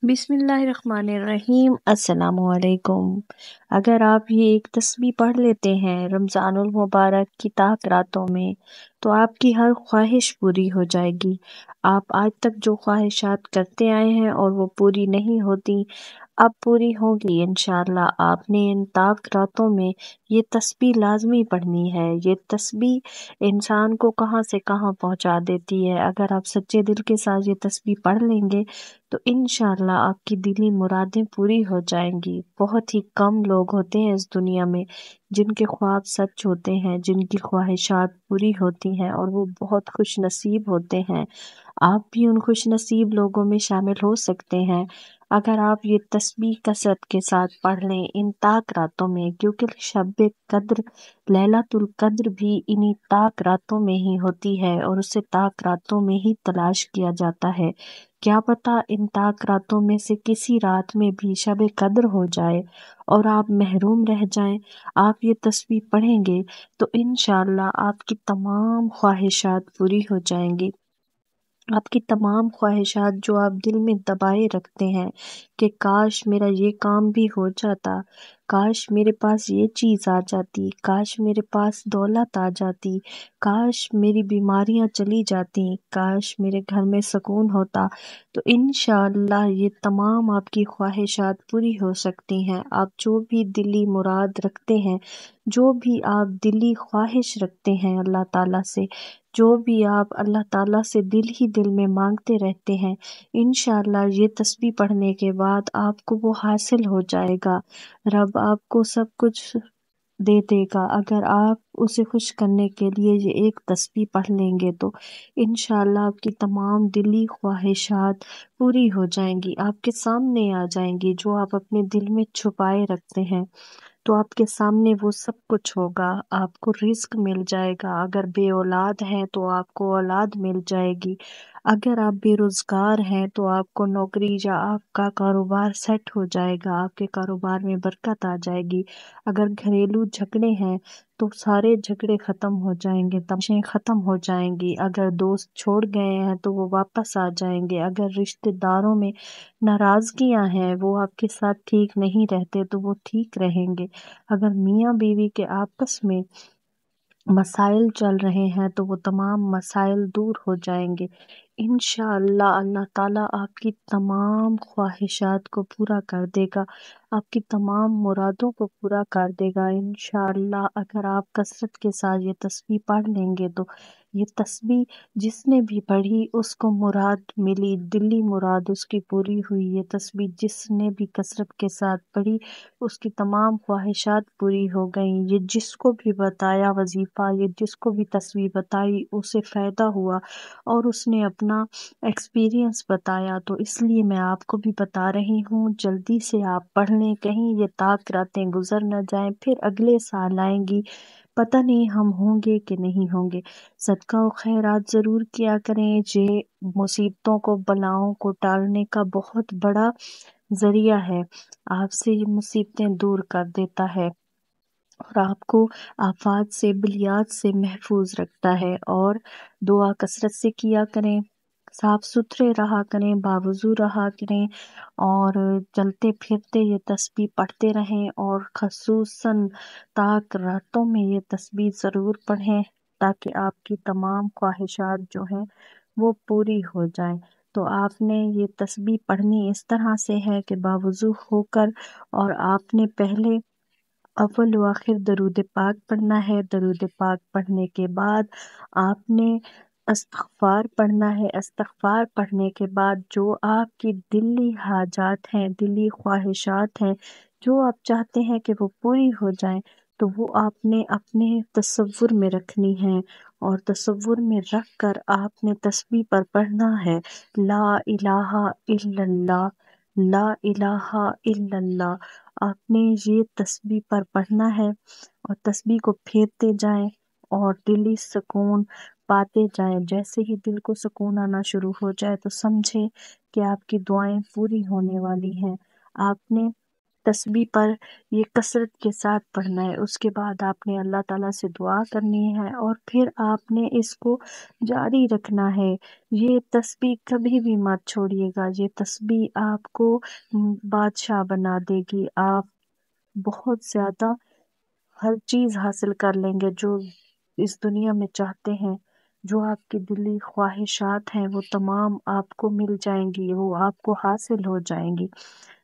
بسم اللہ الرحمن الرحیم۔ السلام علیکم۔ اگر آپ یہ ایک تسبیح پڑھ لیتے ہیں رمضان المبارک کی طاق راتوں میں تو آپ کی ہر خواہش پوری ہو جائے گی۔ آپ آج تک جو خواہشات کرتے آئے ہیں اور وہ پوری نہیں ہوتی، اب پوری ہوگی انشاءاللہ۔ آپ نے ان طاق راتوں میں یہ تسبیح لازمی پڑھنی ہے۔ یہ تسبیح انسان کو کہاں سے کہاں پہنچا دیتی ہے۔ اگر آپ سچے دل کے ساتھ یہ تسبیح پڑھ لیں گے تو انشاءاللہ آپ کی دلی مرادیں پوری ہو جائیں گی۔ بہت ہی کم لوگ ہوتے ہیں اس دنیا میں جن کے خواب سچ ہوتے ہیں، جن کی خواہشات پوری ہوتی ہیں، اور وہ بہت خوش نصیب ہوتے ہیں۔ آپ بھی ان خوش نصیب لوگوں میں شامل ہو سکتے ہیں اگر آپ یہ تسبیح کثرت کے ساتھ پڑھ لیں ان طاق راتوں میں، کیونکہ شب قدر، لیلۃ القدر بھی انہی طاق راتوں میں ہی ہوتی ہے اور اسے طاق راتوں میں ہی تلاش کیا جاتا ہے۔ کیا پتہ ان طاق راتوں میں سے کسی رات میں بھی شب قدر ہو جائے اور آپ محروم رہ جائیں۔ آپ یہ تسبیح پڑھیں گے تو انشاءاللہ آپ کی تمام خواہشات پوری ہو جائیں گی۔ آپ کی تمام خواہشات جو آپ دل میں دبائے رکھتے ہیں کہ کاش میرا یہ کام بھی ہو جاتا، کاش میرے پاس یہ چیز آ جاتی، کاش میرے پاس دولت آ جاتی، کاش میری بیماریاں چلی جاتی، کاش میرے گھر میں سکون ہوتا، تو انشاءاللہ یہ تمام آپ کی خواہشات پوری ہو سکتی ہیں۔ آپ جو بھی دلی مراد رکھتے ہیں، جو بھی آپ دلی خواہش رکھتے ہیں اللہ تعالیٰ سے، جو بھی آپ اللہ تعالیٰ سے دل ہی دل میں مانگتے رہتے ہیں، انشاءاللہ یہ تسبیح پڑھنے کے بعد آپ کو وہ حاصل ہو جائے گا۔ رب آپ کو سب کچھ دے دے گا اگر آپ اسے خوش کرنے کے لیے یہ ایک تسبیح پڑھ لیں گے تو انشاءاللہ آپ کی تمام دلی خواہشات پوری ہو جائیں گی، آپ کے سامنے آ جائیں گی۔ جو آپ اپنے دل میں چھپائے رکھتے ہیں تو آپ کے سامنے وہ سب کچھ ہوگا۔ آپ کو رزق مل جائے گا، اگر بے اولاد ہیں تو آپ کو اولاد مل جائے گی، اگر آپ بے روزگار ہیں تو آپ کو نوکری یا آپ کا کاروبار سیٹ ہو جائے گا، آپ کے کاروبار میں برکت آ جائے گی، اگر گھریلو جھگڑے ہیں تو سارے جھگڑے ختم ہو جائیں گے، تماشیں ختم ہو جائیں گی، اگر دوست چھوڑ گئے ہیں تو وہ واپس آ جائیں گے، اگر رشتہ داروں میں ناراضگیاں ہیں، وہ آپ کے ساتھ ٹھیک نہیں رہتے تو وہ ٹھیک رہیں گے، اگر میاں بیوی کے آپس میں مسائل چل رہے ہیں تو وہ تمام مسائل دور ہو جائیں گے۔ انشاءاللہ اللہ تعالیٰ آپ کی تمام خواہشات کو پورا کر دے گا، آپ کی تمام مرادوں کو پورا کر دے گا انشاءاللہ۔ اگر آپ کثرت کے ساتھ یہ تسبیح پڑھ لیں گے تو یہ تسبیح جس نے بھی پڑھی اس کو مراد ملی، دلی مراد اس کی پوری ہوئی۔ یہ تسبیح جس نے بھی کثرت کے ساتھ پڑھی اس کی تمام خواہشات پوری ہو گئیں۔ یہ جس کو بھی بتایا وظیفہ، یہ جس کو بھی تسبیح بتائی اسے فائدہ ہوا اور اس نے اپنا ایکسپیرینس بتایا، تو اس لیے میں آپ کو بھی بتا رہی ہوں، جلدی سے آپ پڑھ لیں، کہیں یہ طاق راتیں گزر نہ جائیں، پھر اگلے سال آئیں گی، پتہ نہیں ہم ہوں گے کہ نہیں ہوں گے۔ صدقہ و خیرات ضرور کیا کریں، یہ مصیبتوں کو، بلاؤں کو ٹالنے کا بہت بڑا ذریعہ ہے، آپ سے یہ مصیبتیں دور کر دیتا ہے اور آپ کو آفات سے، بلیات سے محفوظ رکھتا ہے۔ اور دعا کثرت سے کیا کریں، صاف ستھرے رہا کریں، باوضو رہا کریں، اور چلتے پھرتے یہ تسبیح پڑھتے رہیں، اور خصوصاً طاق راتوں میں یہ تسبیح ضرور پڑھیں تاکہ آپ کی تمام خواہشات جو ہیں وہ پوری ہو جائیں۔ تو آپ نے یہ تسبیح پڑھنی اس طرح سے ہے کہ باوضو ہو کر، اور آپ نے پہلے اول و آخر درود پاک پڑھنا ہے، درود پاک پڑھنے کے بعد آپ نے استغفار پڑھنا ہے، استغفار پڑھنے کے بعد جو آپ کی دلی حاجات ہیں، دلی خواہشات ہیں، جو آپ چاہتے ہیں کہ وہ پوری ہو جائیں، تو وہ آپ نے اپنے تصور میں رکھنی ہے، اور تصور میں رکھ کر آپ نے تسبیح پر پڑھنا ہے، لا الہ الا اللہ، لا الہ الا اللہ۔ آپ نے یہ تسبیح پر پڑھنا ہے اور تسبیح کو پھیرتے جائیں اور دلی سکون پاتے جائیں۔ جیسے ہی دل کو سکون آنا شروع ہو جائے تو سمجھے کہ آپ کی دعائیں پوری ہونے والی ہیں۔ آپ نے تسبیح پر یہ کثرت کے ساتھ پڑھنا ہے۔ اس کے بعد آپ نے اللہ تعالیٰ سے دعا کرنی ہے اور پھر آپ نے اس کو جاری رکھنا ہے۔ یہ تسبیح کبھی بھی مت چھوڑیے گا، یہ تسبیح آپ کو بادشاہ بنا دے گی۔ آپ بہت زیادہ ہر چیز حاصل کر لیں گے جو اس دنیا میں چاہتے ہیں، جو آپ کی دلی خواہشات ہیں وہ تمام آپ کو مل جائیں گی، وہ آپ کو حاصل ہو جائیں گی۔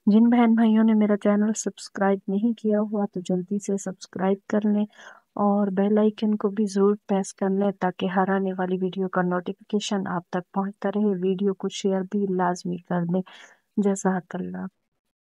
جن بہن بھائیوں نے میرا چینل سبسکرائب نہیں کیا ہوا تو جلدی سے سبسکرائب کر لیں اور بیل آئیکن کو بھی ضرور پریس کر لیں تاکہ ہر آنے والی ویڈیو کا نوٹیفیکیشن آپ تک پہنچتا رہے۔ ویڈیو کو شیئر بھی لازمی کر دیں۔ جزاک اللہ۔